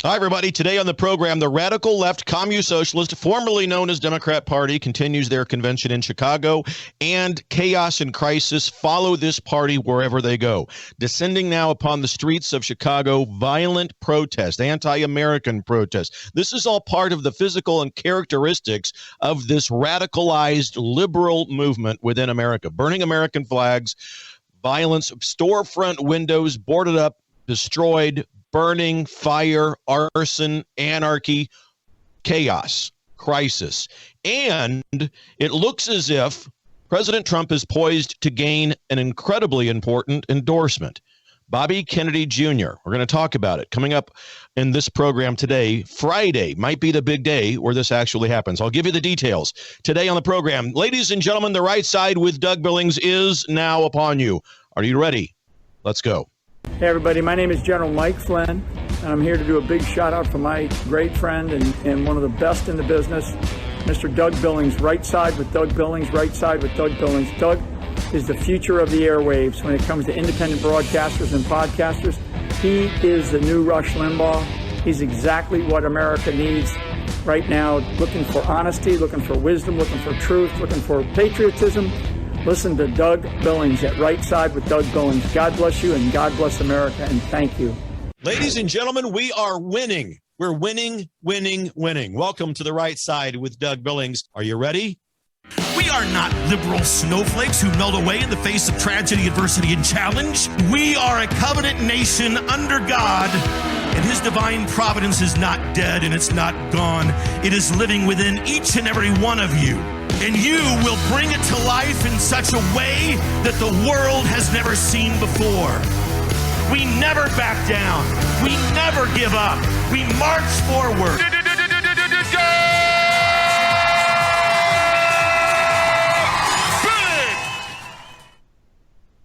Hi, everybody. Today on the program, the radical left commu-socialist, formerly known as Democrat Party, continues their convention in Chicago, and chaos and crisis follow this party wherever they go. Descending now upon the streets of Chicago, violent protest, anti-American protest. This is all part of the physical and characteristics of this radicalized liberal movement within America. Burning American flags, violence, storefront windows boarded up, destroyed, burning, fire, arson, anarchy, chaos, crisis. And it looks as if President Trump is poised to gain an incredibly important endorsement. Bobby Kennedy Jr., we're going to talk about it coming up in this program today. Friday might be the big day where this actually happens. I'll give you the details today on the program. Ladies and gentlemen, the right side with Doug Billings is now upon you. Are you ready? Let's go. Hey everybody, my name is General Mike Flynn, and I'm here to do a big shout out for my great friend and one of the best in the business, Mr. Doug Billings. Right side with Doug Billings, right side with Doug Billings. Doug is the future of the airwaves when it comes to independent broadcasters and podcasters. He is the new Rush Limbaugh. He's exactly what America needs right now, looking for honesty, looking for wisdom, looking for truth, looking for patriotism. Listen to Doug Billings at Right Side with Doug Billings. God bless you and God bless America, and thank you. Ladies and gentlemen, we are winning. We're winning, winning, winning. Welcome to the Right Side with Doug Billings. Are you ready? We are not liberal snowflakes who melt away in the face of tragedy, adversity, and challenge. We are a covenant nation under God, and his divine providence is not dead and it's not gone. It is living within each and every one of you. And you will bring it to life in such a way that the world has never seen before. We never back down. We never give up. We march forward.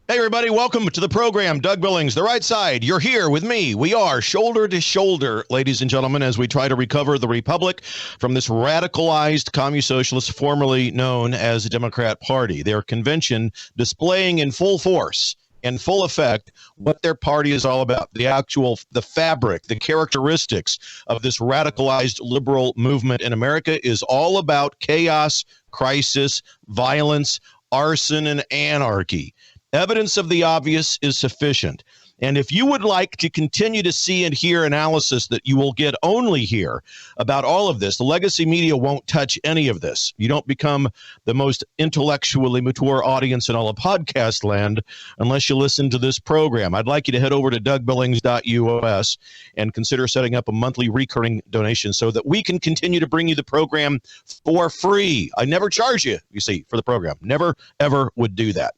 Hey, everybody, welcome to the program. Doug Billings, the right side. You're here with me. We are shoulder to shoulder, ladies and gentlemen, as we try to recover the republic from this radicalized commu-socialist, formerly known as the Democrat Party. Their convention displaying in full force and full effect what their party is all about, the fabric, the characteristics of this radicalized liberal movement in America is all about chaos, crisis, violence, arson, and anarchy. Evidence of the obvious is sufficient. And if you would like to continue to see and hear analysis that you will get only here about all of this, the legacy media won't touch any of this. You don't become the most intellectually mature audience in all of podcast land unless you listen to this program. I'd like you to head over to dougbillings.us and consider setting up a monthly recurring donation so that we can continue to bring you the program for free. I never charge you, you see, for the program. Never, ever would do that.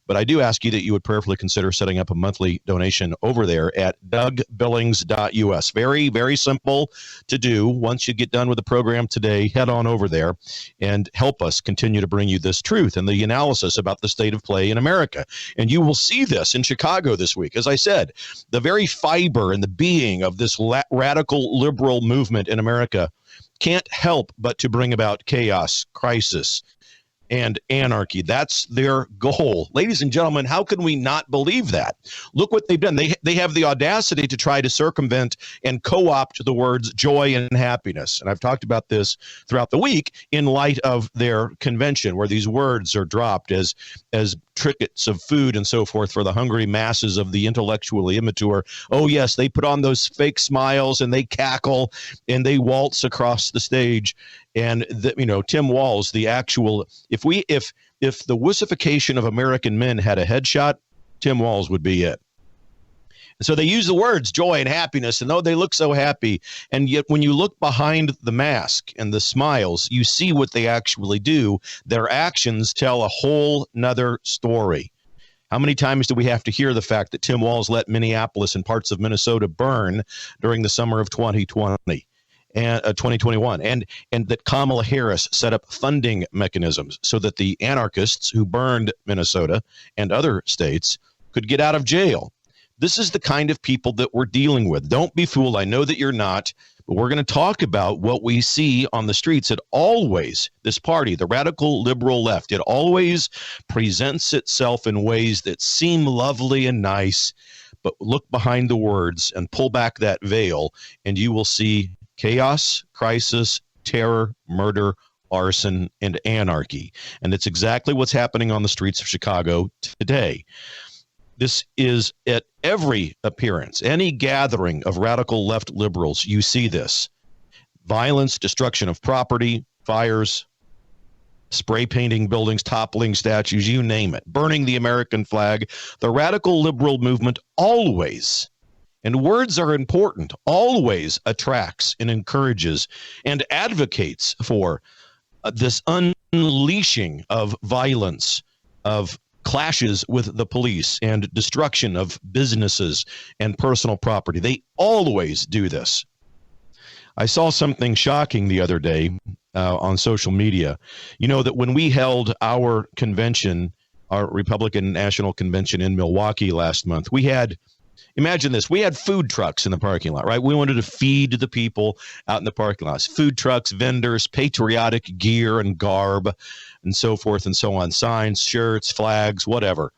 But I do ask you that you would prayerfully consider setting up a monthly donation over there at dougbillings.us. Very, very simple to do. Once you get done with the program today, head on over there and help us continue to bring you this truth and the analysis about the state of play in America. And you will see this in Chicago this week. As I said, the very fiber and the being of this radical liberal movement in America can't help but to bring about chaos, crisis, and anarchy. That's their goal. Ladies and gentlemen, how can we not believe that? Look what they've done. They have the audacity to try to circumvent and co-opt the words joy and happiness. And I've talked about this throughout the week in light of their convention, where these words are dropped as trinkets of food and so forth for the hungry masses of the intellectually immature. Oh, yes, they put on those fake smiles and they cackle and they waltz across the stage. And Tim Walz, the actual, if the wussification of American men had a headshot, Tim Walz would be it. And so they use the words joy and happiness, and though they look so happy, and yet when you look behind the mask and the smiles, you see what they actually do. Their actions tell a whole nother story. How many times do we have to hear the fact that Tim Walz let Minneapolis and parts of Minnesota burn during the summer of 2020? And 2021, and that Kamala Harris set up funding mechanisms so that the anarchists who burned Minnesota and other states could get out of jail. This is the kind of people that we're dealing with. Don't be fooled. I know that you're not, but we're going to talk about what we see on the streets. It always, this party, the radical liberal left, it always presents itself in ways that seem lovely and nice, but look behind the words and pull back that veil, and you will see chaos, crisis, terror, murder, arson, and anarchy. And it's exactly what's happening on the streets of Chicago today. This is at every appearance, any gathering of radical left liberals, you see this. Violence, destruction of property, fires, spray painting buildings, toppling statues, you name it, burning the American flag. The radical liberal movement always, and words are important, always attracts and encourages and advocates for this unleashing of violence, of clashes with the police, and destruction of businesses and personal property. They always do this. I saw something shocking the other day on social media. You know that when we held our convention, our Republican National Convention in Milwaukee last month, we had, imagine this, we had food trucks in the parking lot, right? We wanted to feed the people out in the parking lots. Food trucks, vendors, patriotic gear and garb, and so forth and so on. Signs, shirts, flags, whatever.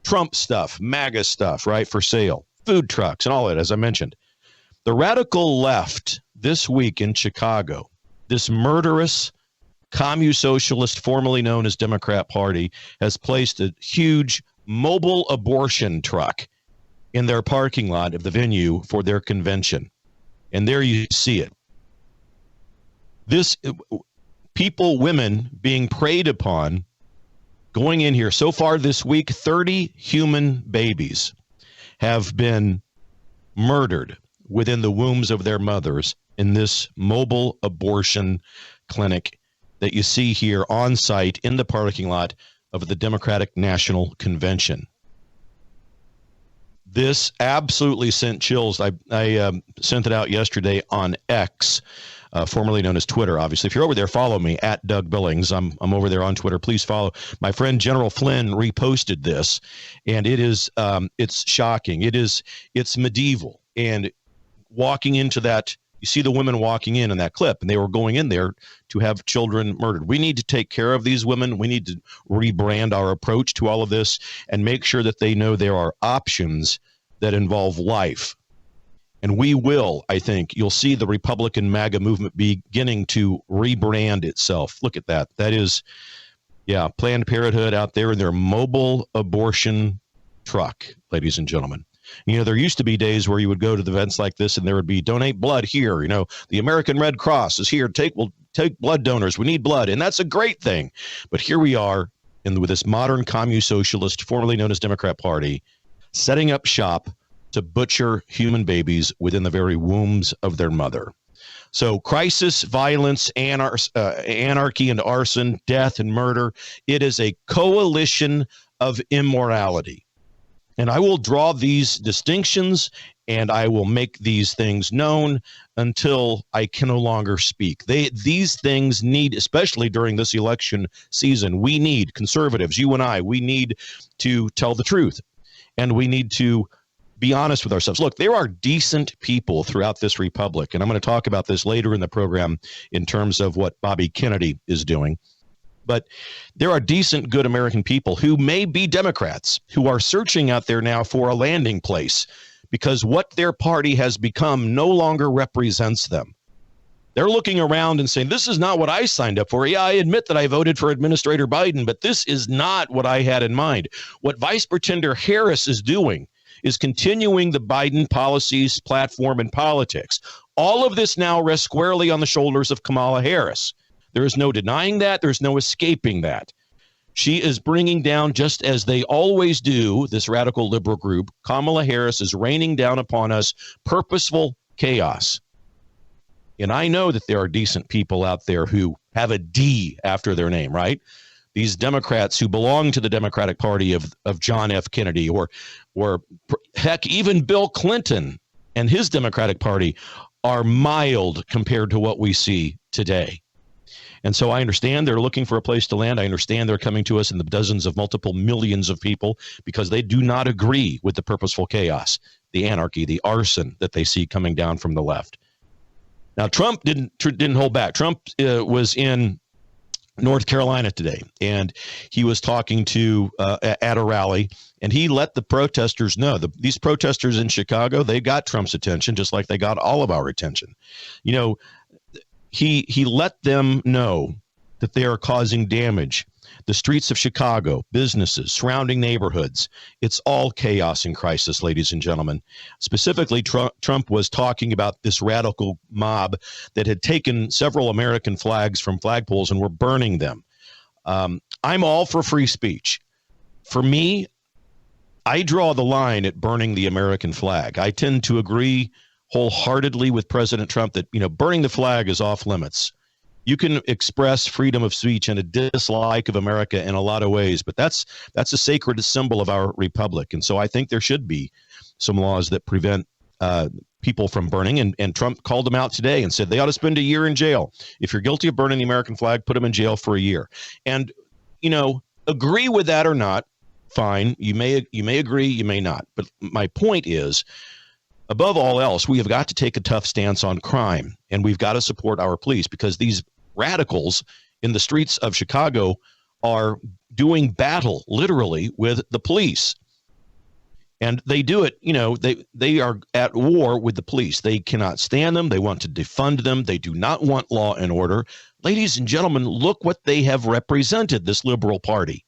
Trump stuff, MAGA stuff, right, for sale. Food trucks and all that, as I mentioned. The radical left this week in Chicago, this murderous commu-socialist, formerly known as Democrat Party, has placed a huge mobile abortion truck in their parking lot of the venue for their convention. And there you see it. This people, women being preyed upon, going in here. So far this week, 30 human babies have been murdered within the wombs of their mothers in this mobile abortion clinic that you see here on site in the parking lot of the Democratic National Convention. This absolutely sent chills. I sent it out yesterday on X, formerly known as Twitter, obviously. If you're over there, follow me at Doug Billings. I'm over there on Twitter. Please follow. My friend General Flynn reposted this, and it is it's shocking. It's medieval. And walking into that, you see the women walking in that clip, and they were going in there to have children murdered. We need to take care of these women. We need to rebrand our approach to all of this and make sure that they know there are options that involve life. And we will, I think, you'll see the Republican MAGA movement beginning to rebrand itself. Look at that. That is, Planned Parenthood out there in their mobile abortion truck, ladies and gentlemen. You know, there used to be days where you would go to the events like this and there would be donate blood here. You know, the American Red Cross is here. We'll take blood donors. We need blood. And that's a great thing. But here we are with this modern commu-socialist, formerly known as Democrat Party, setting up shop to butcher human babies within the very wombs of their mother. So crisis, violence, anarchy and arson, death and murder. It is a coalition of immorality. And I will draw these distinctions and I will make these things known until I can no longer speak. These things need, especially during this election season, we need, conservatives, you and I, we need to tell the truth. And we need to be honest with ourselves. Look, there are decent people throughout this republic, and I'm going to talk about this later in the program in terms of what Bobby Kennedy is doing. But there are decent, good American people who may be Democrats who are searching out there now for a landing place because what their party has become no longer represents them. They're looking around and saying, this is not what I signed up for. Yeah, I admit that I voted for Administrator Biden, but this is not what I had in mind. What Vice Pretender Harris is doing is continuing the Biden policies, platform, and politics. All of this now rests squarely on the shoulders of Kamala Harris. There is no denying that. There's no escaping that. She is bringing down, just as they always do, this radical liberal group. Kamala Harris is raining down upon us purposeful chaos. And I know that there are decent people out there who have a D after their name, right? These Democrats who belong to the Democratic Party of John F. Kennedy or heck, even Bill Clinton and his Democratic Party are mild compared to what we see today. And so I understand they're looking for a place to land. I understand they're coming to us in the dozens of multiple millions of people because they do not agree with the purposeful chaos, the anarchy, the arson that they see coming down from the left. Now, Trump didn't hold back. Trump was in North Carolina today, and he was talking to at a rally, and he let the protesters know these protesters in Chicago, they got Trump's attention just like they got all of our attention. You know, he let them know that they are causing damage. The streets of Chicago, businesses, surrounding neighborhoods, it's all chaos and crisis, ladies and gentlemen. Specifically, Trump was talking about this radical mob that had taken several American flags from flagpoles and were burning them. I'm all for free speech. For me, I draw the line at burning the American flag. I tend to agree wholeheartedly with President Trump that, burning the flag is off limits. You can express freedom of speech and a dislike of America in a lot of ways, but that's a sacred symbol of our republic. And so I think there should be some laws that prevent people from burning. And Trump called them out today and said they ought to spend a year in jail. If you're guilty of burning the American flag, put them in jail for a year. And, agree with that or not, fine. You may agree, you may not. But my point is, above all else, we have got to take a tough stance on crime, and we've got to support our police, because these radicals in the streets of Chicago are doing battle literally with the police. And they do it, they are at war with the police. They cannot stand them. They want to defund them. They do not want law and order. Ladies and gentlemen, look what they have represented, this liberal party.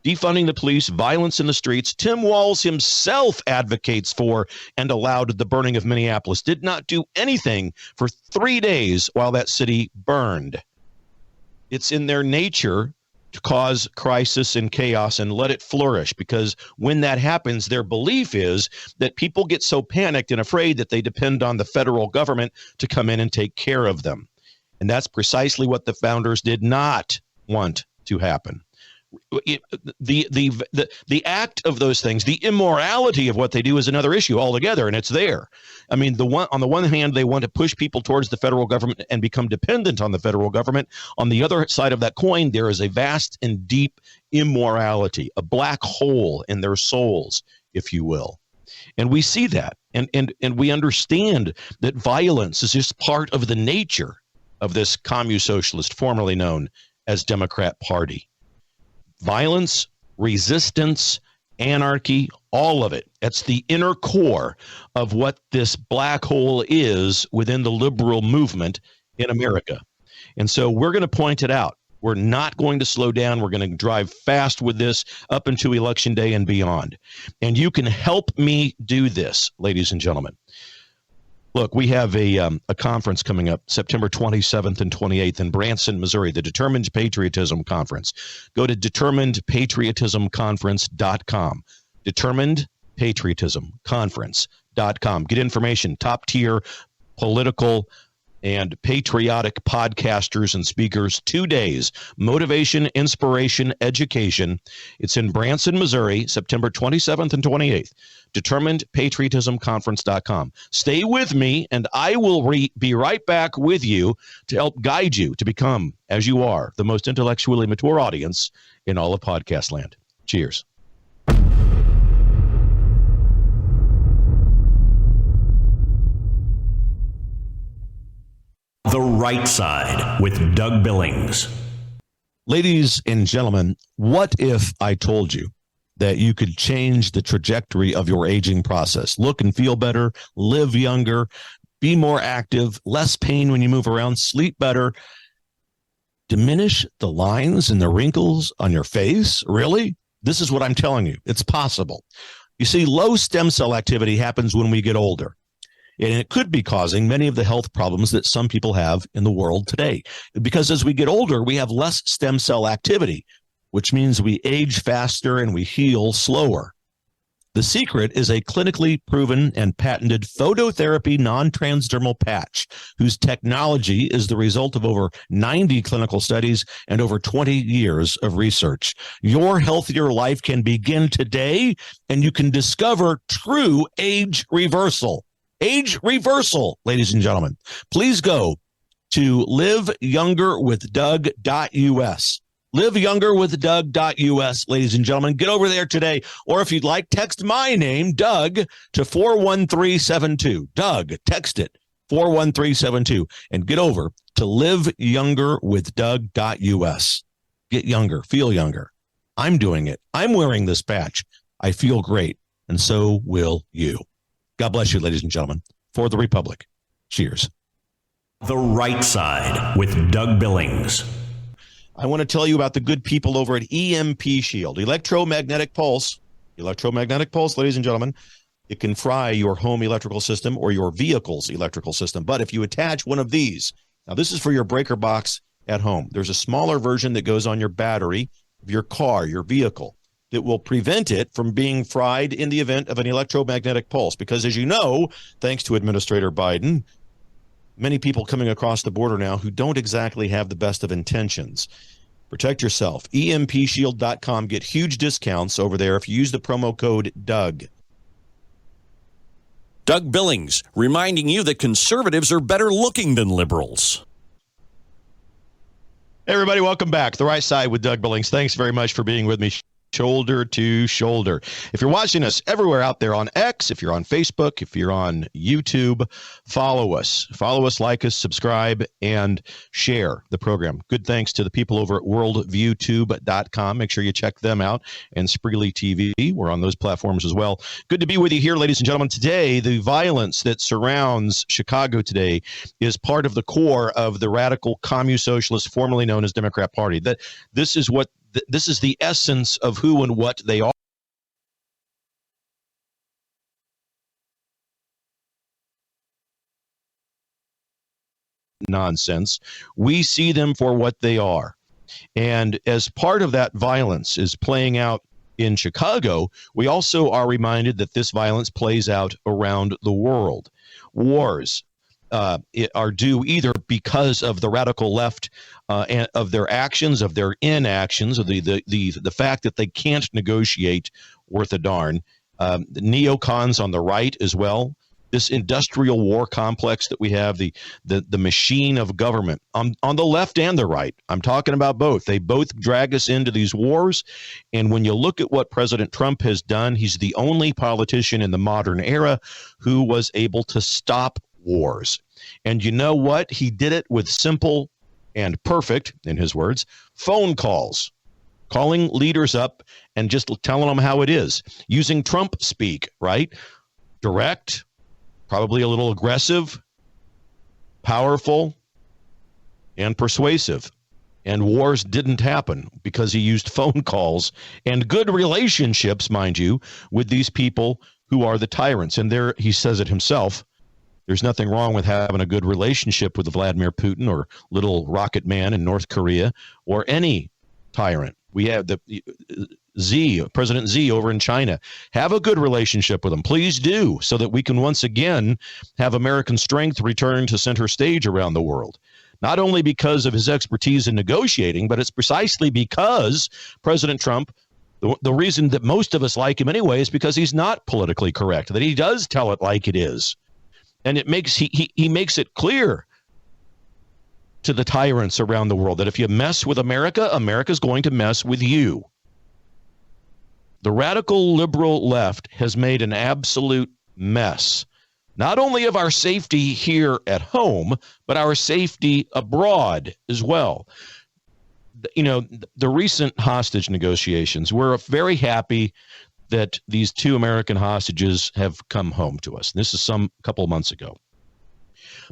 Defunding the police, violence in the streets. Tim Walz himself advocates for and allowed the burning of Minneapolis. Did not do anything for 3 days while that city burned. It's in their nature to cause crisis and chaos and let it flourish, because when that happens, their belief is that people get so panicked and afraid that they depend on the federal government to come in and take care of them. And that's precisely what the founders did not want to happen. The act of those things, the immorality of what they do, is another issue altogether, and it's there. I mean, on the one hand, they want to push people towards the federal government and become dependent on the federal government. On the other side of that coin, there is a vast and deep immorality, a black hole in their souls, if you will. And we see that, and we understand that violence is just part of the nature of this communist-socialist, formerly known as Democrat Party. Violence, resistance, anarchy, all of it. That's the inner core of what this black hole is within the liberal movement in America. And so we're going to point it out. We're not going to slow down. We're going to drive fast with this up into Election Day and beyond. And you can help me do this, ladies and gentlemen. Look, we have a conference coming up September 27th and 28th in Branson, Missouri, the Determined Patriotism Conference. Go to determinedpatriotismconference.com. Determinedpatriotismconference.com. Get information, top tier political and patriotic podcasters and speakers. 2 days, motivation, inspiration, education. It's in Branson, Missouri, September 27th and 28th. DeterminedPatriotismConference.com. Stay with me, and I will be right back with you to help guide you to become, as you are, the most intellectually mature audience in all of podcast land. Cheers. The Right Side with Doug Billings. Ladies and gentlemen, what if I told you that you could change the trajectory of your aging process? Look and feel better, live younger, be more active, less pain when you move around, sleep better, diminish the lines and the wrinkles on your face? Really? This is what I'm telling you. It's possible. You see, low stem cell activity happens when we get older. And it could be causing many of the health problems that some people have in the world today. Because as we get older, we have less stem cell activity, which means we age faster and we heal slower. The secret is a clinically proven and patented phototherapy non-transdermal patch, whose technology is the result of over 90 clinical studies and over 20 years of research. Your healthier life can begin today, and you can discover true age reversal. Age reversal, ladies and gentlemen. Please go to liveyoungerwithdoug.us. liveyoungerwithdoug.us, ladies and gentlemen. Get over there today. Or if you'd like, text my name, Doug, to 41372. Doug, text it, 41372, and get over to liveyounger.Doug.us. Get younger, feel younger. I'm doing it. I'm wearing this patch. I feel great, and so will you. God bless you, ladies and gentlemen. For the Republic. Cheers. The Right Side with Doug Billings. I want to tell you about the good people over at EMP Shield, electromagnetic pulse. Electromagnetic pulse, ladies and gentlemen. It can fry your home electrical system or your vehicle's electrical system. But if you attach one of these, now this is for your breaker box at home. There's a smaller version that goes on your battery of your car, your vehicle, that will prevent it from being fried in the event of an electromagnetic pulse. Because as you know, thanks to Administrator Biden, many people coming across the border now who don't exactly have the best of intentions. Protect yourself. EMPshield.com. Get huge discounts over there if you use the promo code Doug. Doug Billings, reminding you that conservatives are better looking than liberals. Hey everybody, welcome back. The Right Side with Doug Billings. Thanks very much for being with me. Shoulder to shoulder. If you're watching us everywhere out there on X, if you're on Facebook, if you're on YouTube, follow us. Follow us, like us, subscribe, and share the program. Good thanks to the people over at worldviewtube.com. Make sure you check them out. And Spreely TV. We're on those platforms as well. Good to be with you here, ladies and gentlemen. Today, the violence that surrounds Chicago today is part of the core of the radical communist-socialist, formerly known as Democrat Party. This is the essence of who and what they are. Nonsense. We see them for what they are. And as part of that violence is playing out in Chicago, we also are reminded that this violence plays out around the world. Wars are due either because of the radical left and of their actions, of their inactions, of the fact that they can't negotiate worth a darn. The neocons on the right as well. This industrial war complex that we have, the machine of government on the left and the right. I'm talking about both. They both drag us into these wars. And when you look at what President Trump has done, he's the only politician in the modern era who was able to stop wars. And you know what? He did it with simple and perfect, in his words, phone calls, calling leaders up and just telling them how it is, using Trump speak, right? Direct, probably a little aggressive, powerful, and persuasive. And wars didn't happen because he used phone calls and good relationships, mind you, with these people who are the tyrants. And there, he says it himself, there's nothing wrong with having a good relationship with Vladimir Putin or little rocket man in North Korea or any tyrant. We have the President Xi over in China. Have a good relationship with him. Please do, so that we can once again have American strength return to center stage around the world. Not only because of his expertise in negotiating, but it's precisely because President Trump, the reason that most of us like him anyway is because he's not politically correct, that he does tell it like it is. And it makes he makes it clear to the tyrants around the world that if you mess with America, America's going to mess with you. The radical liberal left has made an absolute mess, not only of our safety here at home, but our safety abroad as well. You know, the recent hostage negotiations, we're very happy that these two American hostages have come home to us. This is some couple of months ago.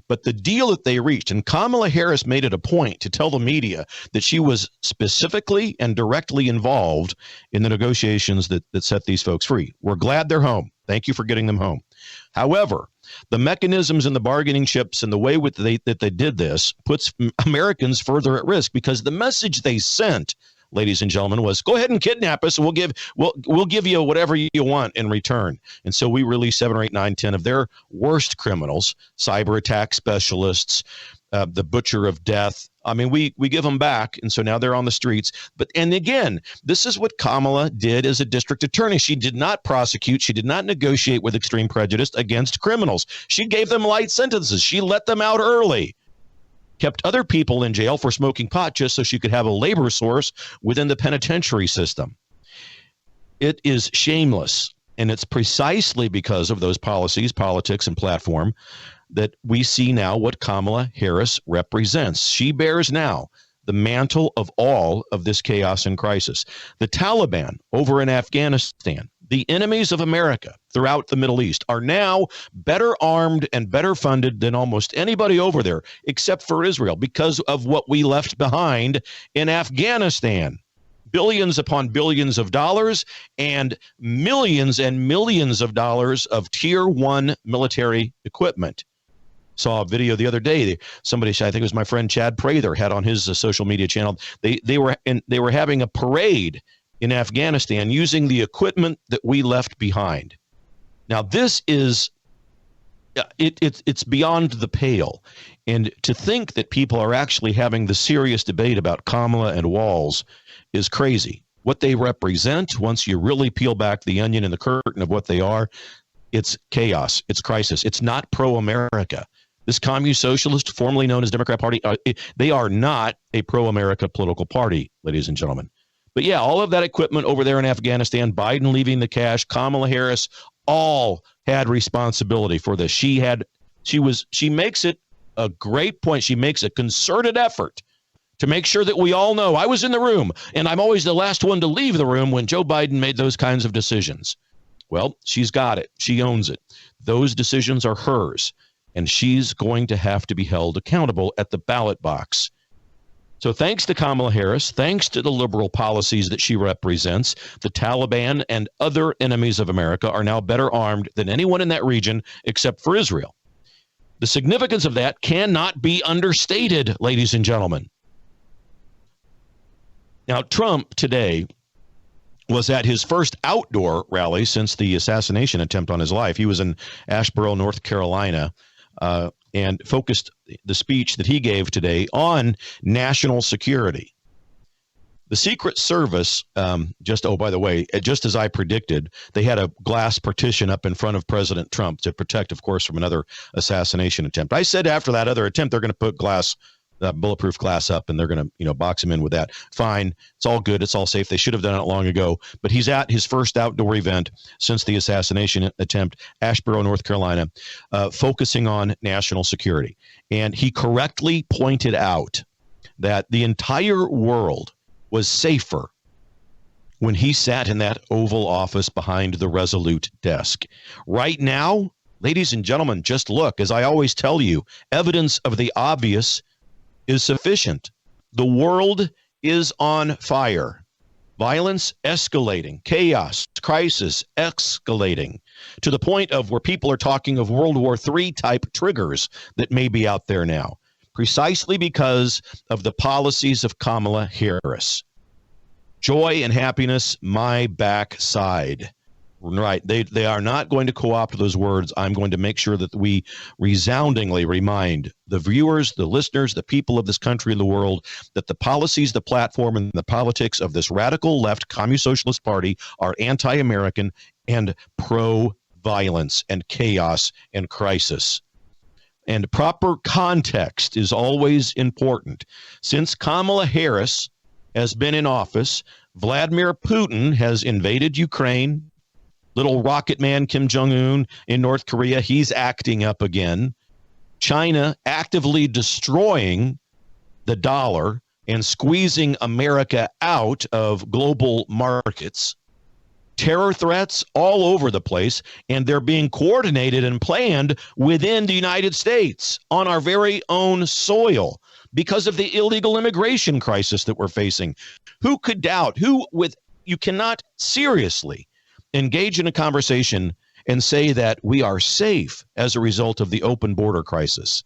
But the deal that they reached, and Kamala Harris made it a point to tell the media that she was specifically and directly involved in the negotiations that set these folks free. We're glad they're home. Thank you for getting them home. However, the mechanisms and the bargaining chips and the way that they did this puts Americans further at risk, because the message they sent, ladies and gentlemen, was go ahead and kidnap us and we'll give you whatever you want in return. And so we released 7 or 8, 9, 10 of their worst criminals, cyber attack specialists, the butcher of death. I mean, we give them back, and so now they're on the streets. And again, this is what Kamala did as a district attorney. She did not prosecute. She did not negotiate with extreme prejudice against criminals. She gave them light sentences. She let them out early. Kept other people in jail for smoking pot just so she could have a labor source within the penitentiary system. It is shameless, and it's precisely because of those policies, politics, and platform that we see now what Kamala Harris represents. She bears now the mantle of all of this chaos and crisis. The Taliban over in Afghanistan, the enemies of America throughout the Middle East, are now better armed and better funded than almost anybody over there, except for Israel, because of what we left behind in Afghanistan. Billions upon billions of dollars and millions of dollars of tier one military equipment. Saw a video the other day. Somebody, I think it was my friend Chad Prather, had on his social media channel. They were having a parade in Afghanistan using the equipment that we left behind. Now this is it's beyond the pale, and to think that people are actually having the serious debate about Kamala and Walz is crazy. What they represent, once you really peel back the onion and the curtain of what they are, it's chaos, it's crisis. It's not pro-America. This communist socialist, formerly known as Democrat Party, they are not a pro-America political party, ladies and gentlemen. But yeah, all of that equipment over there in Afghanistan, Biden leaving the cash, Kamala Harris, all had responsibility for this. She makes it a great point. She makes a concerted effort to make sure that we all know. I was in the room, and I'm always the last one to leave the room when Joe Biden made those kinds of decisions. Well, she's got it. She owns it. Those decisions are hers, and she's going to have to be held accountable at the ballot box. So thanks to Kamala Harris, thanks to the liberal policies that she represents, the Taliban and other enemies of America are now better armed than anyone in that region except for Israel. The significance of that cannot be understated, ladies and gentlemen. Now, Trump today was at his first outdoor rally since the assassination attempt on his life. He was in Asheboro, North Carolina, and focused the speech that he gave today on national security. The Secret Service, by the way, just as I predicted, they had a glass partition up in front of President Trump to protect, of course, from another assassination attempt. I said after that other attempt, they're going to put bulletproof glass up, and they're going to, box him in with that. Fine. It's all good. It's all safe. They should have done it long ago. But he's at his first outdoor event since the assassination attempt, Asheboro, North Carolina, focusing on national security. And he correctly pointed out that the entire world was safer when he sat in that Oval Office behind the Resolute desk. Right now, ladies and gentlemen, just look. As I always tell you, evidence of the obvious is sufficient. The world is on fire. Violence escalating, chaos, crisis escalating to the point of where people are talking of World War III type triggers that may be out there now, precisely because of the policies of Kamala Harris. Joy and happiness, my backside. Right. They are not going to co-opt those words. I'm going to make sure that we resoundingly remind the viewers, the listeners, the people of this country and the world that the policies, the platform, and the politics of this radical left communist socialist party are anti-American and pro-violence and chaos and crisis. And proper context is always important. Since Kamala Harris has been in office, Vladimir Putin has invaded Ukraine. Little rocket man Kim Jong-un in North Korea, he's acting up again. China actively destroying the dollar and squeezing America out of global markets. Terror threats all over the place, and they're being coordinated and planned within the United States on our very own soil because of the illegal immigration crisis that we're facing. Who could doubt? You cannot seriously engage in a conversation and say that we are safe as a result of the open border crisis.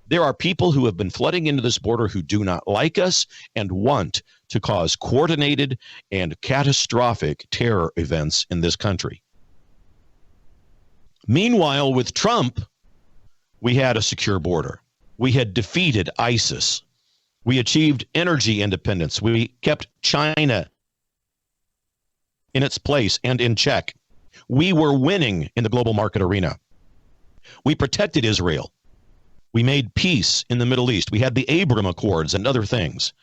There are people who have been flooding into this border who do not like us and want to cause coordinated and catastrophic terror events in this country. Meanwhile, with Trump, we had a secure border. We had defeated ISIS. We achieved energy independence. We kept China in its place and in check. We were winning in the global market arena. We protected Israel. We made peace in the Middle East. We had the Abraham Accords and other things.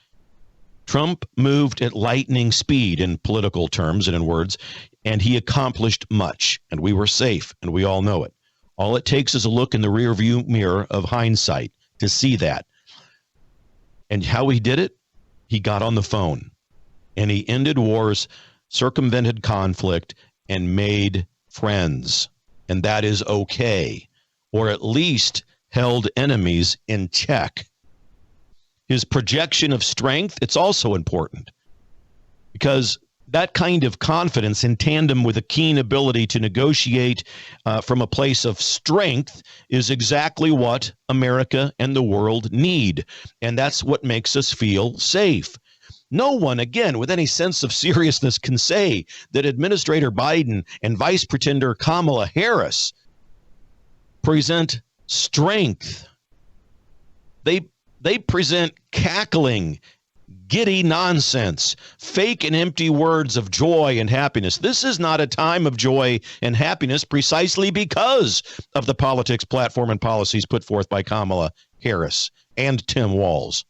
Trump moved at lightning speed in political terms and in words, and he accomplished much, and we were safe, and we all know it. All it takes is a look in the rearview mirror of hindsight to see that. And how he did it? He got on the phone and he ended wars, circumvented conflict, and made friends. And that is okay, or at least held enemies in check. His projection of strength, it's also important, because that kind of confidence in tandem with a keen ability to negotiate from a place of strength is exactly what America and the world need. And that's what makes us feel safe. No one, again, with any sense of seriousness can say that Administrator Biden and Vice Pretender Kamala Harris present strength. They present cackling, giddy nonsense, fake and empty words of joy and happiness. This is not a time of joy and happiness precisely because of the politics, platform, and policies put forth by Kamala Harris and Tim Walz.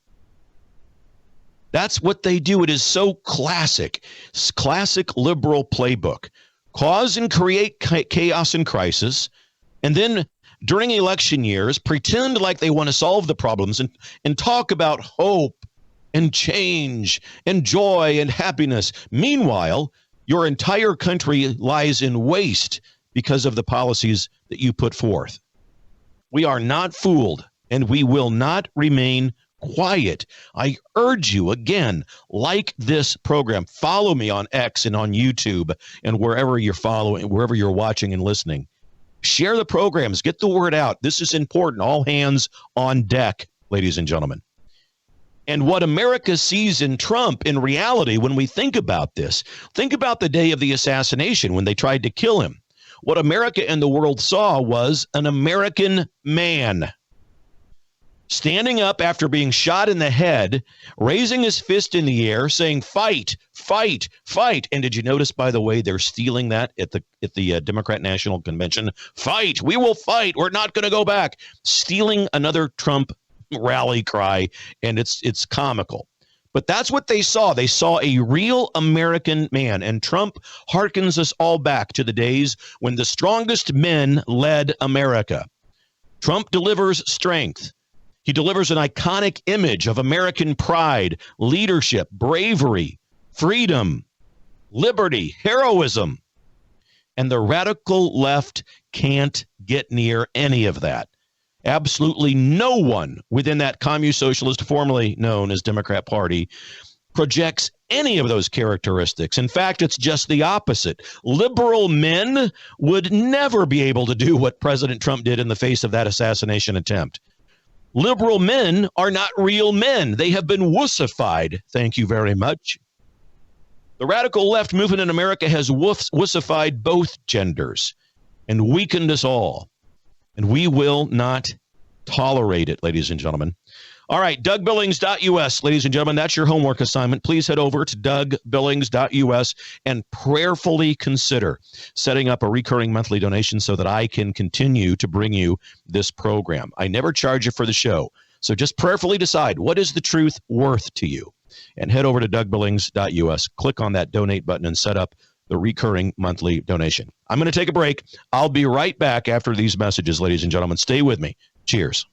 That's what they do. It is so classic. It's classic liberal playbook. Cause and create chaos and crisis, and then during election years, pretend like they want to solve the problems and talk about hope and change and joy and happiness. Meanwhile, your entire country lies in waste because of the policies that you put forth. We are not fooled, and we will not remain quiet. I urge you again, like this program, follow me on X and on YouTube and wherever you're following, wherever you're watching and listening. Share the programs, get the word out. This is important. All hands on deck, ladies and gentlemen. And what America sees in Trump, in reality, when we think about this, think about the day of the assassination when they tried to kill him. What America and the world saw was an American man standing up after being shot in the head, raising his fist in the air, saying, "Fight, fight, fight." And did you notice, by the way, they're stealing that at the Democrat National Convention? Fight, we will fight. We're not going to go back. Stealing another Trump rally cry, and it's comical. But that's what they saw. They saw a real American man, and Trump harkens us all back to the days when the strongest men led America. Trump delivers strength. He delivers an iconic image of American pride, leadership, bravery, freedom, liberty, heroism. And the radical left can't get near any of that. Absolutely no one within that communist-socialist, formerly known as Democrat Party, projects any of those characteristics. In fact, it's just the opposite. Liberal men would never be able to do what President Trump did in the face of that assassination attempt. Liberal men are not real men. They have been wussified. Thank you very much. The radical left movement in America has wussified both genders and weakened us all. And we will not tolerate it, ladies and gentlemen. All right, DougBillings.us, ladies and gentlemen, that's your homework assignment. Please head over to DougBillings.us and prayerfully consider setting up a recurring monthly donation so that I can continue to bring you this program. I never charge you for the show, so just prayerfully decide, what is the truth worth to you? And head over to DougBillings.us, click on that donate button, and set up the recurring monthly donation. I'm going to take a break. I'll be right back after these messages, ladies and gentlemen. Stay with me. Cheers.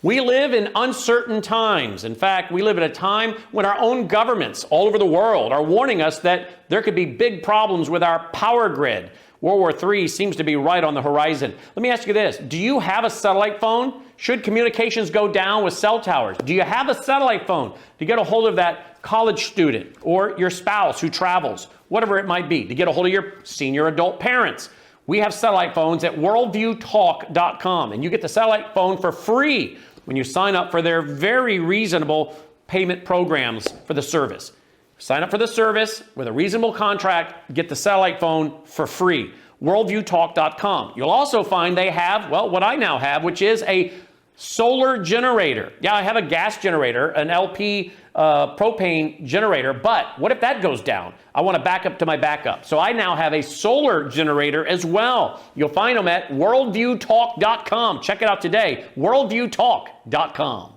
We live in uncertain times. In fact, we live at a time when our own governments all over the world are warning us that there could be big problems with our power grid. World War III seems to be right on the horizon. Let me ask you this. Do you have a satellite phone? Should communications go down with cell towers? Do you have a satellite phone to get a hold of that college student or your spouse who travels, whatever it might be, to get a hold of your senior adult parents? We have satellite phones at worldviewtalk.com, and you get the satellite phone for free when you sign up for their very reasonable payment programs for the service. Sign up for the service with a reasonable contract, get the satellite phone for free. Worldviewtalk.com. You'll also find they have, well, what I now have, which is a solar generator. Yeah, I have a gas generator, an LP propane generator, but what if that goes down? I want to back up to my backup. So I now have a solar generator as well. You'll find them at worldviewtalk.com. Check it out today, worldviewtalk.com.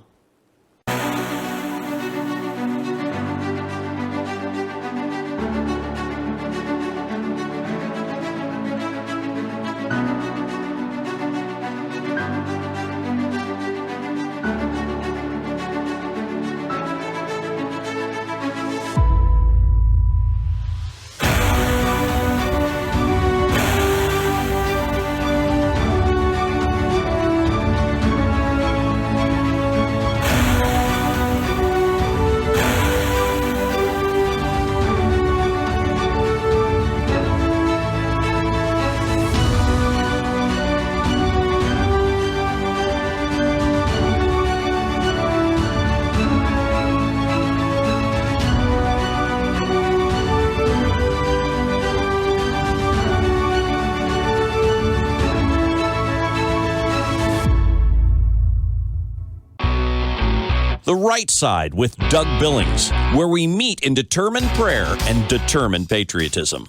The Right Side with Doug Billings, where we meet in determined prayer and determined patriotism.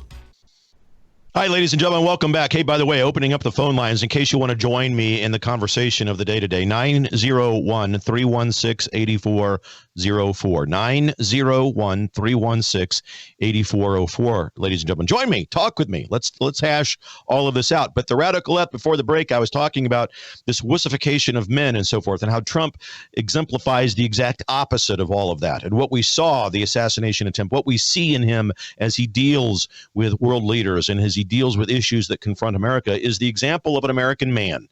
Hi, ladies and gentlemen. Welcome back. Hey, by the way, opening up the phone lines in case you want to join me in the conversation of the day today. 901-316-8404. 901-316-8404. Ladies and gentlemen, join me. Talk with me. Let's hash all of this out. But the radical left, before the break, I was talking about this wussification of men and so forth, and how Trump exemplifies the exact opposite of all of that. And what we saw, the assassination attempt, what we see in him as he deals with world leaders and as he deals with issues that confront America is the example of an American man.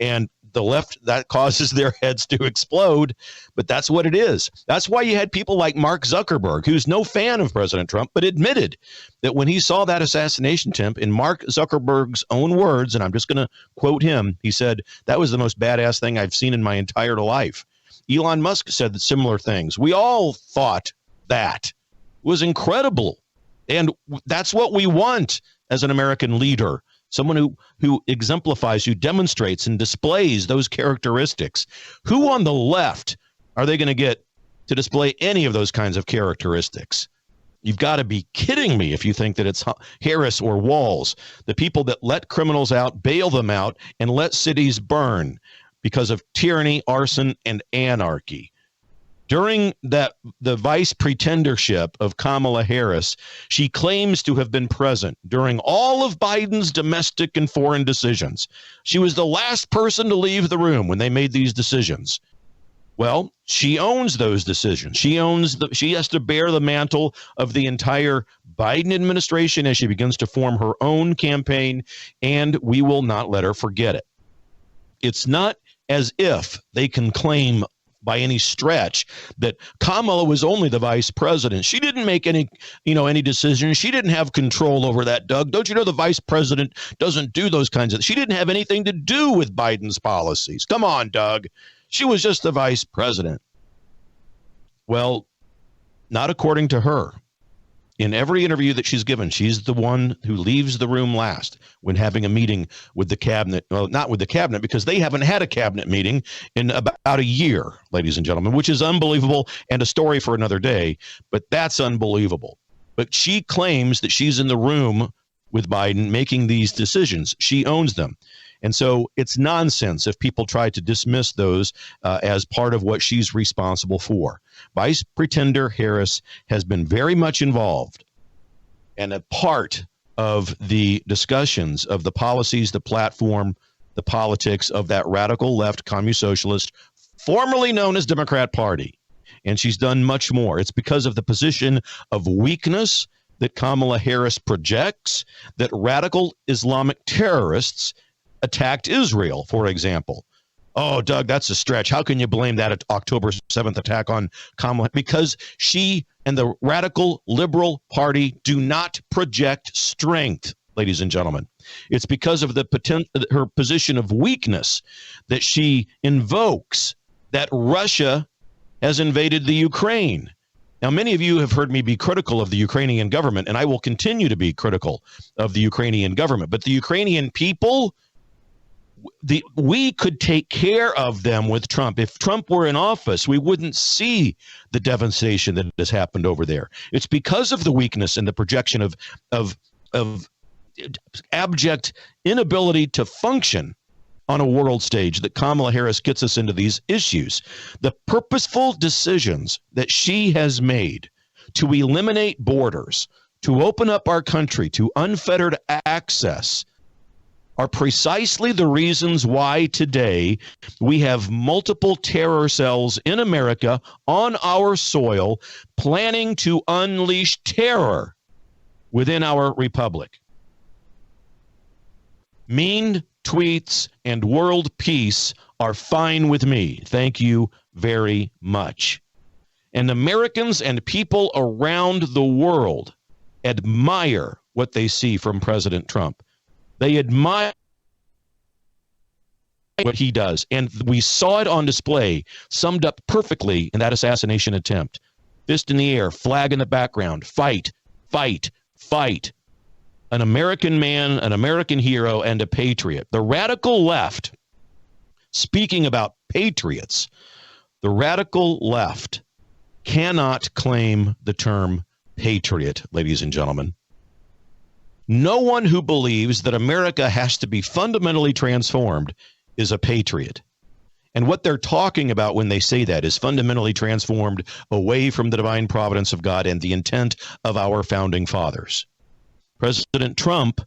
And the left, that causes their heads to explode, but that's what it is. That's why you had people like Mark Zuckerberg, who's no fan of President Trump, but admitted that when he saw that assassination attempt, in Mark Zuckerberg's own words, and I'm just going to quote him, he said, that was the most badass thing I've seen in my entire life. Elon Musk said similar things. We all thought that was incredible. And that's what we want as an American leader. Someone who exemplifies, who demonstrates and displays those characteristics. Who on the left are they going to get to display any of those kinds of characteristics? You've got to be kidding me if you think that it's Harris or Walz, the people that let criminals out, bail them out, and let cities burn because of tyranny, arson, and anarchy. During the vice pretendership of Kamala Harris, she claims to have been present during all of Biden's domestic and foreign decisions. She was the last person to leave the room when they made these decisions. Well, she owns those decisions. She has to bear the mantle of the entire Biden administration as she begins to form her own campaign, and we will not let her forget it. It's not as if they can claim by any stretch that Kamala was only the vice president. She didn't make any decisions. She didn't have control over that, Doug. Don't you know the vice president doesn't do those kinds of, she didn't have anything to do with Biden's policies. Come on, Doug. She was just the vice president. Well, not according to her. In every interview that she's given, she's the one who leaves the room last when having a meeting with the cabinet. Well, not with the cabinet, because they haven't had a cabinet meeting in about a year, ladies and gentlemen, which is unbelievable and a story for another day. But that's unbelievable. But she claims that she's in the room with Biden making these decisions. She owns them. And so it's nonsense if people try to dismiss those as part of what she's responsible for. Vice Pretender Harris has been very much involved and a part of the discussions of the policies, the platform, the politics of that radical left communist socialist, formerly known as Democrat Party. And she's done much more. It's because of the position of weakness that Kamala Harris projects that radical Islamic terrorists attacked Israel, for example. Oh, Doug, that's a stretch. How can you blame that October 7th attack on Kamala? Because she and the radical liberal party do not project strength, ladies and gentlemen. It's because of her position of weakness that she invokes that Russia has invaded the Ukraine. Now, many of you have heard me be critical of the Ukrainian government, and I will continue to be critical of the Ukrainian government. But the Ukrainian people, we could take care of them with Trump. If Trump were in office, we wouldn't see the devastation that has happened over there. It's because of the weakness and the projection of abject inability to function on a world stage that Kamala Harris gets us into these issues. The purposeful decisions that she has made to eliminate borders, to open up our country to unfettered access, are precisely the reasons why today we have multiple terror cells in America on our soil planning to unleash terror within our republic. Mean tweets and world peace are fine with me. Thank you very much. And Americans and people around the world admire what they see from President Trump. They admire what he does. And we saw it on display, summed up perfectly in that assassination attempt. Fist in the air, flag in the background, fight, fight, fight. An American man, an American hero, and a patriot. The radical left, speaking about patriots, The radical left cannot claim the term patriot, ladies and gentlemen. No one who believes that America has to be fundamentally transformed is a patriot. And what they're talking about when they say that is fundamentally transformed away from the divine providence of God and the intent of our founding fathers. President Trump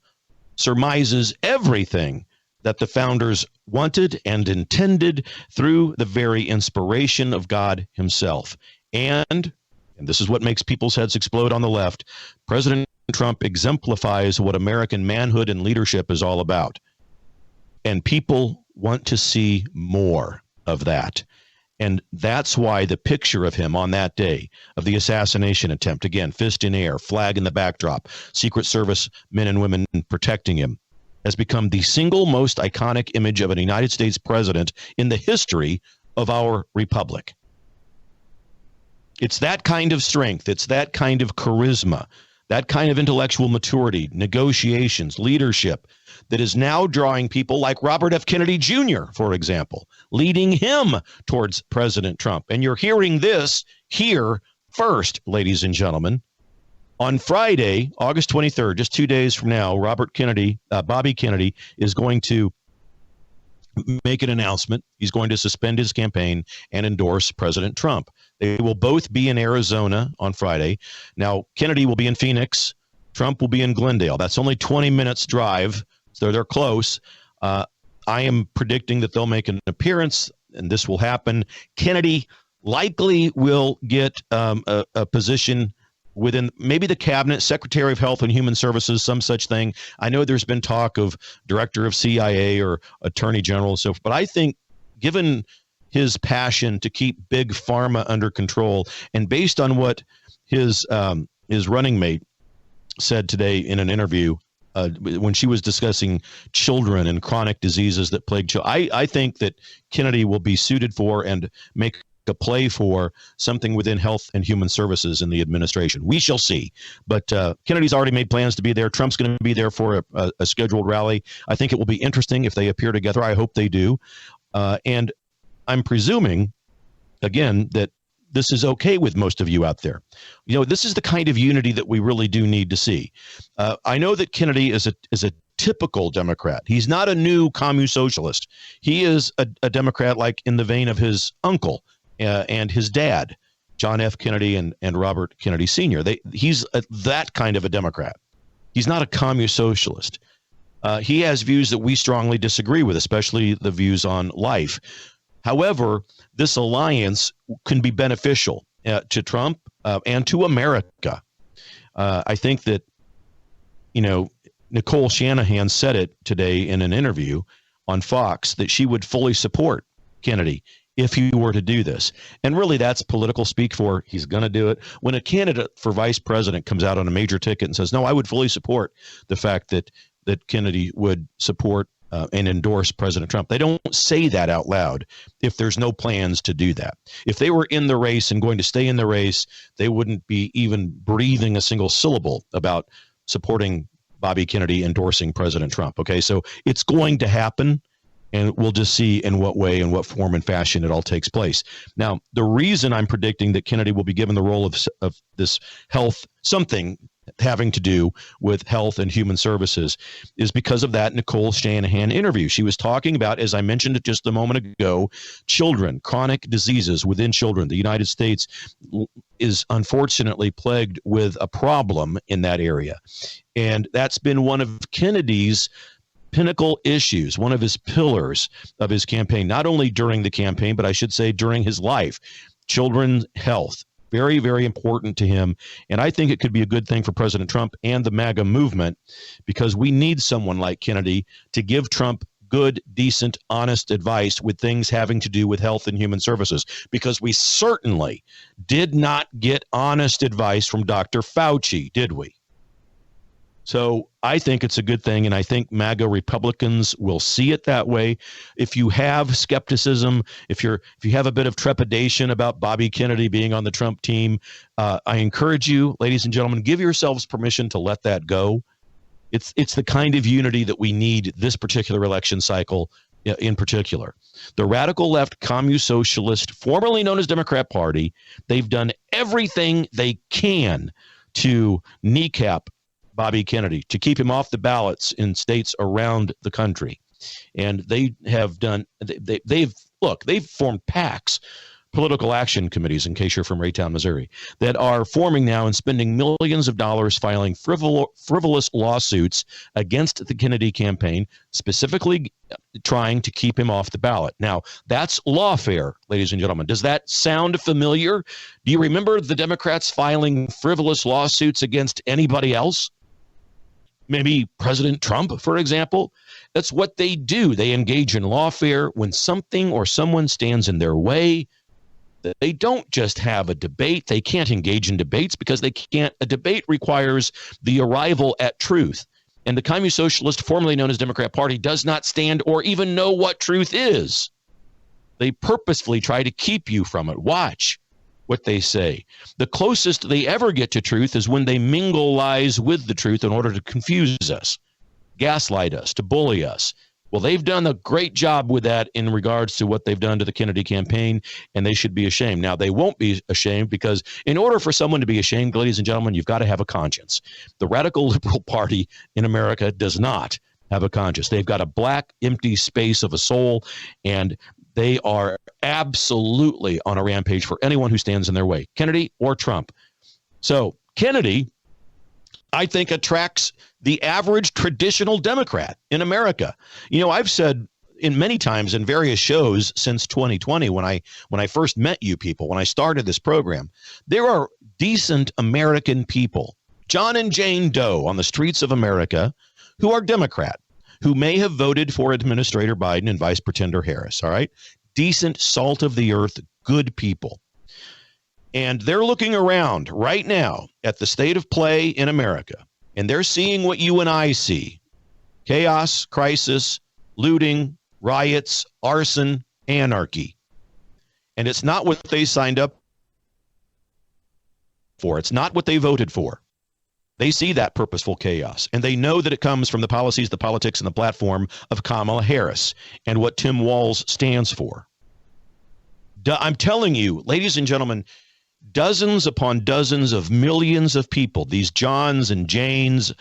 surmises everything that the founders wanted and intended through the very inspiration of God himself. And this is what makes people's heads explode on the left, President Trump exemplifies what American manhood and leadership is all about. And people want to see more of that. And that's why the picture of him on that day of the assassination attempt, again, fist in air, flag in the backdrop, Secret Service men and women protecting him, has become the single most iconic image of a United States president in the history of our republic. It's that kind of strength. It's that kind of charisma, that kind of intellectual maturity, negotiations, leadership that is now drawing people like Robert F. Kennedy Jr., for example, leading him towards President Trump. And you're hearing this here first, ladies and gentlemen. On Friday, August 23rd, just 2 days from now, Bobby Kennedy is going to make an announcement. He's going to suspend his campaign and endorse President Trump. They will both be in Arizona on Friday. Now, Kennedy will be in Phoenix. Trump will be in Glendale. That's only 20 minutes drive, so they're close. I am predicting that they'll make an appearance, and this will happen. Kennedy likely will get a position within maybe the cabinet, Secretary of Health and Human Services, some such thing. I know there's been talk of director of CIA or attorney general and so forth, but I think given his passion to keep big pharma under control, and based on what his running mate said today in an interview when she was discussing children and chronic diseases that plague children, I think that Kennedy will be suited for and make a play for something within Health and Human Services in the administration. We shall see. But Kennedy's already made plans to be there. Trump's going to be there for a scheduled rally. I think it will be interesting if they appear together. I hope they do. And I'm presuming, again, that this is okay with most of you out there. You know, this is the kind of unity that we really do need to see. I know that Kennedy is a typical Democrat. He's not a new commune socialist. He is a Democrat like in the vein of his uncle and his dad, John F. Kennedy and Robert Kennedy Sr. He's that kind of a Democrat. He's not a commune socialist. He has views that we strongly disagree with, especially the views on life. However, this alliance can be beneficial to Trump and to America. I think that, Nicole Shanahan said it today in an interview on Fox that she would fully support Kennedy if he were to do this. And really, that's political speak for he's going to do it. When a candidate for vice president comes out on a major ticket and says, no, I would fully support the fact that Kennedy would support and endorse President Trump. They don't say that out loud if there's no plans to do that. If they were in the race and going to stay in the race, they wouldn't be even breathing a single syllable about supporting Bobby Kennedy endorsing President Trump. Okay, so it's going to happen, and we'll just see in what way and what form and fashion it all takes place. Now, the reason I'm predicting that Kennedy will be given the role of this health, something having to do with Health and Human Services, is because of that Nicole Shanahan interview. She was talking about, as I mentioned it just a moment ago, children, chronic diseases within children. The United States is unfortunately plagued with a problem in that area. And that's been one of Kennedy's pinnacle issues, one of his pillars of his campaign, not only during the campaign, but I should say during his life. Children's health, very, very important to him. And I think it could be a good thing for President Trump and the MAGA movement, because we need someone like Kennedy to give Trump good, decent, honest advice with things having to do with Health and Human Services, because we certainly did not get honest advice from Dr. Fauci, did we? So I think it's a good thing, and I think MAGA Republicans will see it that way. If you have skepticism, if you have a bit of trepidation about Bobby Kennedy being on the Trump team, I encourage you, ladies and gentlemen, give yourselves permission to let that go. It's the kind of unity that we need this particular election cycle in particular. The radical left communist-socialist, formerly known as Democrat Party, they've done everything they can to kneecap Bobby Kennedy, to keep him off the ballots in states around the country. And they have done, they've formed PACs, political action committees, in case you're from Raytown, Missouri, that are forming now and spending millions of dollars filing frivolous lawsuits against the Kennedy campaign, specifically trying to keep him off the ballot. Now, that's lawfare, ladies and gentlemen. Does that sound familiar? Do you remember the Democrats filing frivolous lawsuits against anybody else? Maybe President Trump, for example. That's what they do. They engage in lawfare when something or someone stands in their way. They don't just have a debate. They can't engage in debates because they can't. A debate requires the arrival at truth. And the Communist Socialist, formerly known as Democrat Party, does not stand or even know what truth is. They purposefully try to keep you from it. Watch what they say. The closest they ever get to truth is when they mingle lies with the truth in order to confuse us, gaslight us, to bully us. Well, they've done a great job with that in regards to what they've done to the Kennedy campaign, and they should be ashamed. Now, they won't be ashamed because in order for someone to be ashamed, ladies and gentlemen, you've got to have a conscience. The radical liberal party in America does not have a conscience. They've got a black, empty space of a soul, and they are absolutely on a rampage for anyone who stands in their way, Kennedy or Trump. So Kennedy, I think, attracts the average traditional Democrat in America. You know, I've said in many times in various shows since 2020, when I first met you people, when I started this program, there are decent American people, John and Jane Doe on the streets of America, who are Democrat, who may have voted for Administrator Biden and Vice Pretender Harris. All right. Decent, salt of the earth, good people. And they're looking around right now at the state of play in America, and they're seeing what you and I see: chaos, crisis, looting, riots, arson, anarchy. And it's not what they signed up for. It's not what they voted for. They see that purposeful chaos, and they know that it comes from the policies, the politics, and the platform of Kamala Harris and what Tim Walz stands for. I'm telling you, ladies and gentlemen, dozens upon dozens of millions of people, these Johns and Janes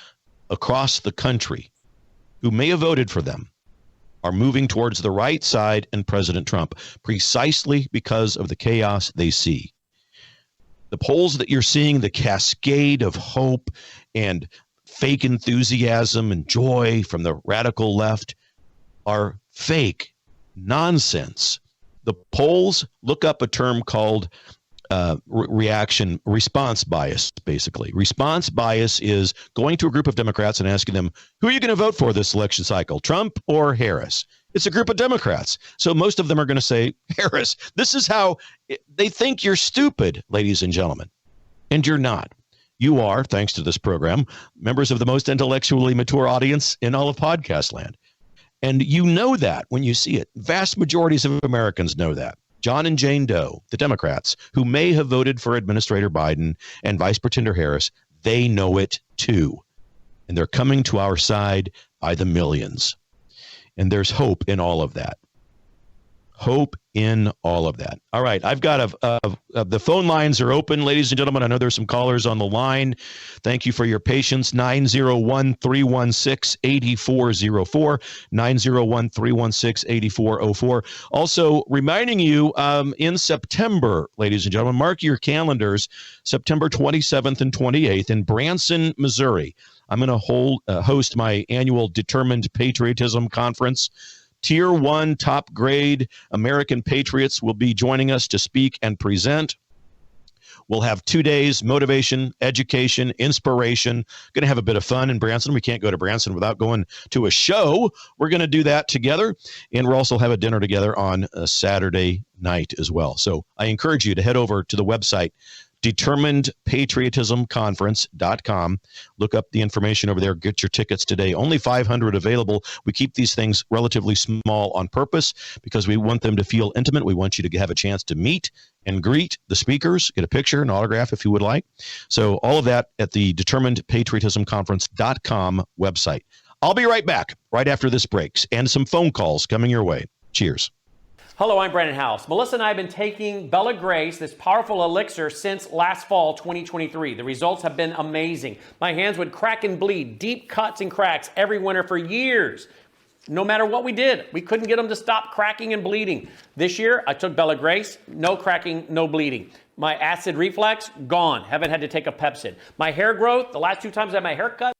across the country who may have voted for them, are moving towards the right side and President Trump precisely because of the chaos they see. The polls that you're seeing, the cascade of hope and fake enthusiasm and joy from the radical left, are fake nonsense. The polls, look up a term called response bias, basically. Response bias is going to a group of Democrats and asking them, who are you going to vote for this election cycle, Trump or Harris? It's a group of Democrats. So most of them are going to say Harris. This is how they think you're stupid, ladies and gentlemen. And you're not. You are, thanks to this program, members of the most intellectually mature audience in all of podcast land. And you know that when you see it. Vast majorities of Americans know that. John and Jane Doe, the Democrats, who may have voted for Administrator Biden and Vice Pretender Harris, they know it too. And they're coming to our side by the millions. And there's hope in all of that. Hope in all of that. All right, I've got the phone lines are open, ladies and gentlemen. I know there's some callers on the line. Thank you for your patience. 901-316-8404, 901-316-8404. Also reminding you, in September, ladies and gentlemen, mark your calendars, September 27th and 28th in Branson, Missouri. I'm going to host my annual Determined Patriotism Conference. Tier 1 top grade American patriots will be joining us to speak and present. We'll have 2 days, motivation, education, inspiration. Going to have a bit of fun in Branson. We can't go to Branson without going to a show. We're going to do that together. And we'll also have a dinner together on a Saturday night as well. So I encourage you to head over to the website, determinedpatriotismconference.com. Look up the information over there. Get your tickets today. Only 500 available. We keep these things relatively small on purpose because we want them to feel intimate. We want you to have a chance to meet and greet the speakers, get a picture, an autograph if you would like. So all of that at the determinedpatriotismconference.com website. I'll be right back right after this breaks and some phone calls coming your way. Cheers. Hello, I'm Brandon House. Melissa and I have been taking Bella Grace, this powerful elixir, since last fall, 2023. The results have been amazing. My hands would crack and bleed, deep cuts and cracks every winter for years. No matter what we did, we couldn't get them to stop cracking and bleeding. This year, I took Bella Grace, no cracking, no bleeding. My acid reflux, gone. Haven't had to take a Pepcid. My hair growth, the last 2 times I had my hair cut,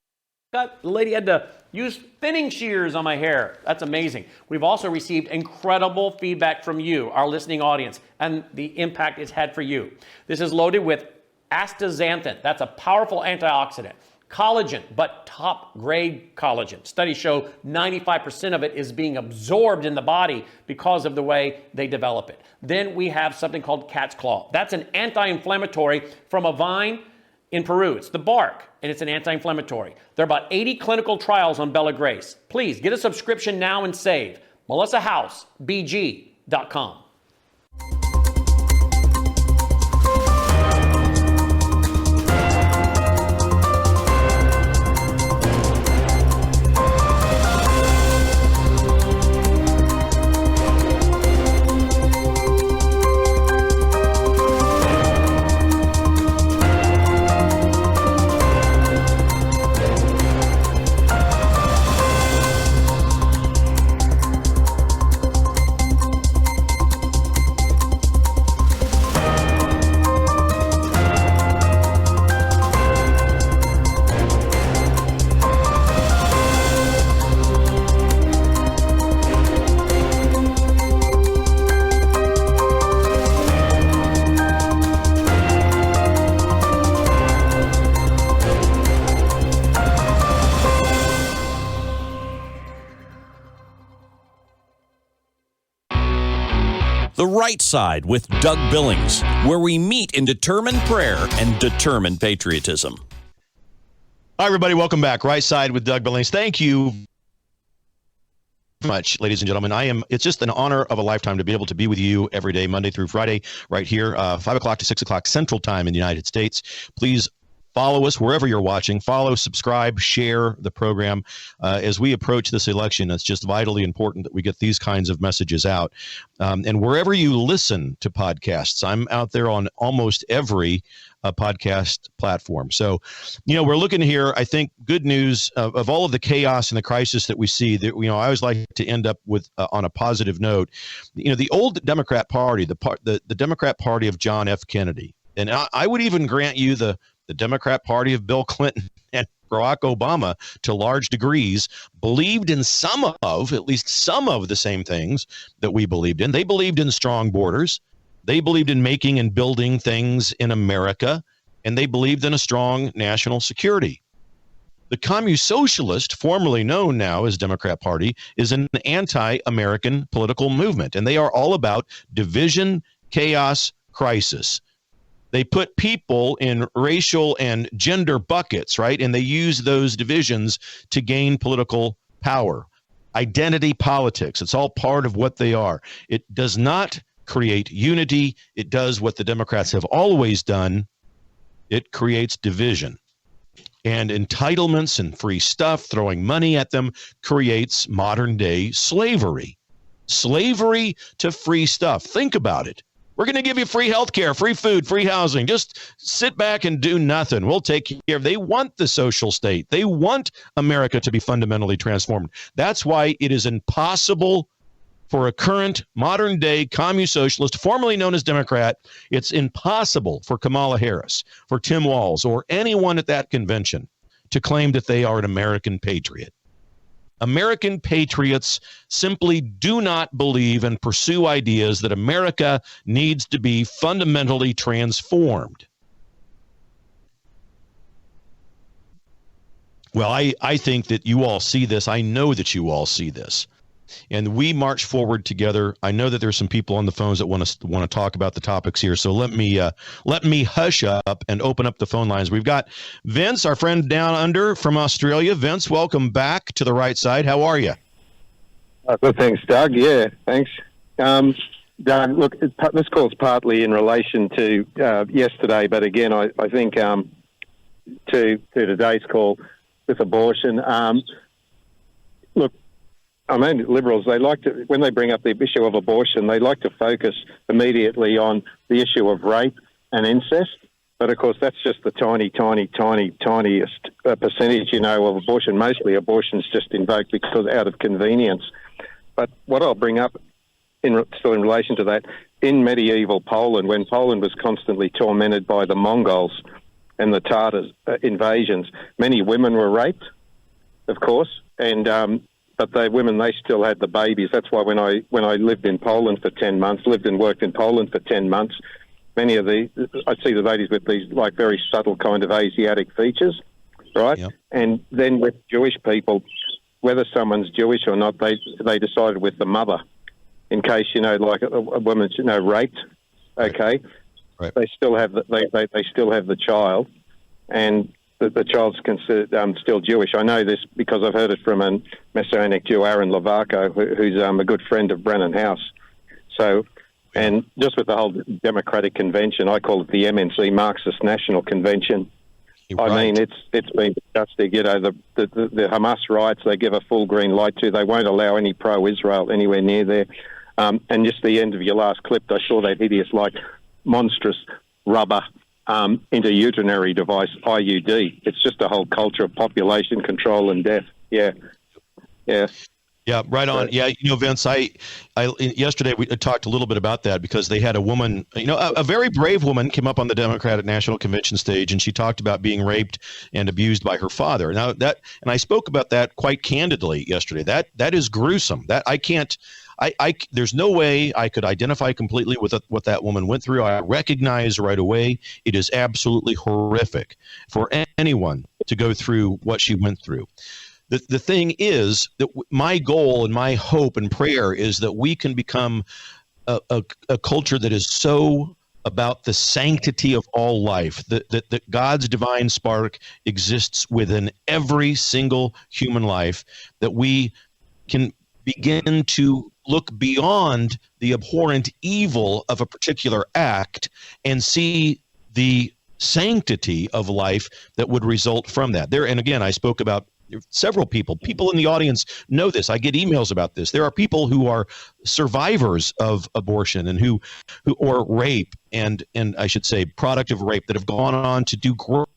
the lady had to use thinning shears on my hair. That's amazing. We've also received incredible feedback from you, our listening audience, and the impact it's had for you. This is loaded with astaxanthin. That's a powerful antioxidant. Collagen, but top grade collagen. Studies show 95% of it is being absorbed in the body because of the way they develop it. Then we have something called cat's claw. That's an anti-inflammatory from a vine in Peru. It's the bark, and it's an anti-inflammatory. There are about 80 clinical trials on Bella Grace. Please get a subscription now and save. MelissaHousebg.com. The Right Side with Doug Billings, where we meet in determined prayer and determined patriotism. Hi, everybody. Welcome back. Right Side with Doug Billings. Thank you much, ladies and gentlemen. It's just an honor of a lifetime to be able to be with you every day, Monday through Friday, right here, 5 o'clock to 6 o'clock Central Time in the United States. Please follow us wherever you're watching. Follow, subscribe, share the program. As we approach this election, it's just vitally important that we get these kinds of messages out. And wherever you listen to podcasts, I'm out there on almost every podcast platform. So, we're looking here, I think, good news of all of the chaos and the crisis that we see. That I always like to end up with on a positive note. The old Democrat Party, the Democrat Party of John F. Kennedy, and I would even grant you the Democrat Party of Bill Clinton and Barack Obama, to large degrees, believed in at least some of the same things that we believed in. They believed in strong borders. They believed in making and building things in America, and they believed in a strong national security. The Communist Socialist, formerly known now as Democrat Party, is an anti-American political movement, and they are all about division, chaos, crisis. They put people in racial and gender buckets, right? And they use those divisions to gain political power. Identity politics, it's all part of what they are. It does not create unity. It does what the Democrats have always done. It creates division. And entitlements and free stuff, throwing money at them, creates modern day slavery. Slavery to free stuff. Think about it. We're going to give you free health care, free food, free housing. Just sit back and do nothing. We'll take care. They want the social state. They want America to be fundamentally transformed. That's why it is impossible for a current modern day communist socialist, formerly known as Democrat. It's impossible for Kamala Harris, for Tim Walz, or anyone at that convention to claim that they are an American patriot. American patriots simply do not believe and pursue ideas that America needs to be fundamentally transformed. Well, I think that you all see this. I know that you all see this. And we march forward together. I know that there's some people on the phones that want to talk about the topics here. So let me hush up and open up the phone lines. We've got Vince, our friend down under from Australia. Vince, welcome back to the Right Side. How are you? Good, thanks, Doug. Yeah, thanks. Doug, look, this call's partly in relation to yesterday, but again, I think to today's call with abortion. look, I mean, Liberals, they like to, when they bring up the issue of abortion, they like to focus immediately on the issue of rape and incest. But, of course, that's just the tiniest percentage, of abortion. Mostly abortion's just invoked because out of convenience. But what I'll bring up, still in relation to that, in medieval Poland, when Poland was constantly tormented by the Mongols and the Tatars invasions, many women were raped, of course, and but they still had the babies. That's why when I lived in Poland for 10 months, lived and worked in Poland for 10 months, many of I'd see the ladies with these like very subtle kind of Asiatic features, right? Yep. And then with Jewish people, whether someone's Jewish or not, they decided with the mother, in case like a woman's raped, okay, right. They still have they still have the child, and the child's considered still Jewish. I know this because I've heard it from a Messianic Jew, Aaron Lavaco, who's a good friend of Brennan House. So, and just with the whole Democratic Convention, I call it the MNC, Marxist National Convention. Right. I mean, it's been disgusting. The Hamas riots, they give a full green light to. They won't allow any pro-Israel anywhere near there. And just the end of your last clip, I saw that hideous, monstrous rubber intrauterine device, IUD. It's just a whole culture of population control and death. Yeah. Yeah, right on. Yeah, Vince, I yesterday we talked a little bit about that because they had a woman, a very brave woman came up on the Democratic National Convention stage, and she talked about being raped and abused by her father. Now and I spoke about that quite candidly yesterday. That is gruesome. That I can't. There's no way I could identify completely with what that woman went through. I recognize right away it is absolutely horrific for anyone to go through what she went through. The thing is that my goal and my hope and prayer is that we can become a culture that is so about the sanctity of all life, that God's divine spark exists within every single human life, that we can begin to look beyond the abhorrent evil of a particular act and see the sanctity of life that would result from that. And again, I spoke about several people in the audience know this. I get emails about this. There are people who are survivors of abortion and who or rape and I should say product of rape that have gone on to do great,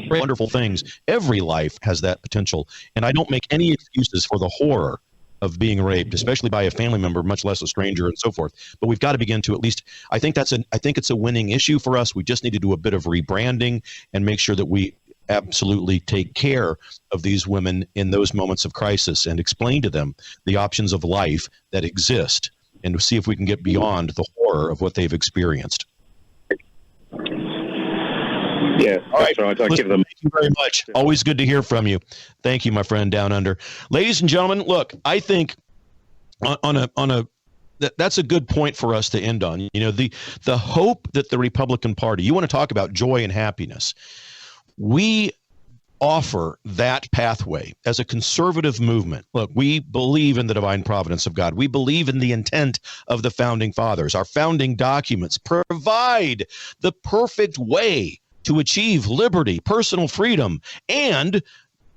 wonderful things. Every life has that potential, and I don't make any excuses for the horror of being raped, especially by a family member, much less a stranger, and so forth. But we've got to begin to at least. I think it's a winning issue for us. We just need to do a bit of rebranding and make sure that we absolutely take care of these women in those moments of crisis and explain to them the options of life that exist and see if we can get beyond the horror of what they've experienced. Yeah, that's right. I give them. Thank you very much. Always good to hear from you. Thank you, my friend down under. Ladies and gentlemen, look, I think that's a good point for us to end on. The hope that the Republican Party, you want to talk about joy and happiness. We offer that pathway as a conservative movement. Look, we believe in the divine providence of God. We believe in the intent of the founding fathers. Our founding documents provide the perfect way to achieve liberty, personal freedom, and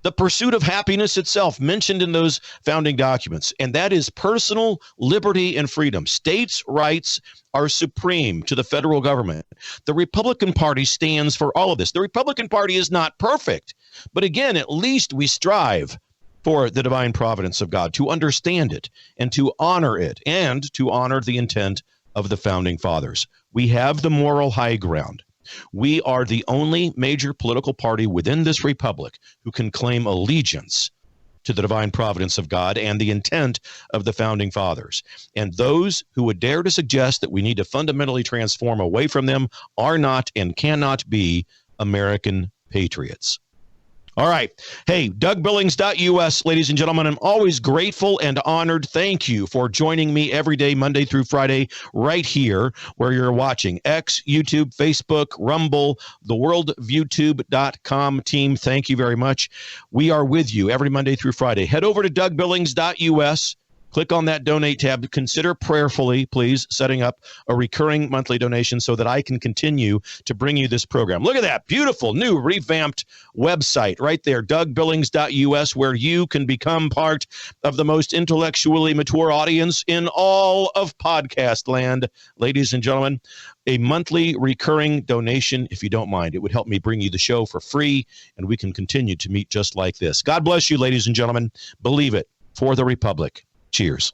the pursuit of happiness itself mentioned in those founding documents. And that is personal liberty and freedom. States' rights are supreme to the federal government. The Republican Party stands for all of this. The Republican Party is not perfect, but again, at least we strive for the divine providence of God, to understand it and to honor it and to honor the intent of the founding fathers. We have the moral high ground. We are the only major political party within this republic who can claim allegiance to the divine providence of God and the intent of the founding fathers. And those who would dare to suggest that we need to fundamentally transform away from them are not and cannot be American patriots. All right. Hey, DougBillings.us, ladies and gentlemen, I'm always grateful and honored. Thank you for joining me every day, Monday through Friday, right here where you're watching. X, YouTube, Facebook, Rumble, theworldviewtube.com team. Thank you very much. We are with you every Monday through Friday. Head over to DougBillings.us. Click on that donate tab. Consider prayerfully, please, setting up a recurring monthly donation so that I can continue to bring you this program. Look at that beautiful new revamped website right there, DougBillings.us, where you can become part of the most intellectually mature audience in all of podcast land. Ladies and gentlemen, a monthly recurring donation, if you don't mind. It would help me bring you the show for free, and we can continue to meet just like this. God bless you, ladies and gentlemen. Believe it, for the Republic. Cheers.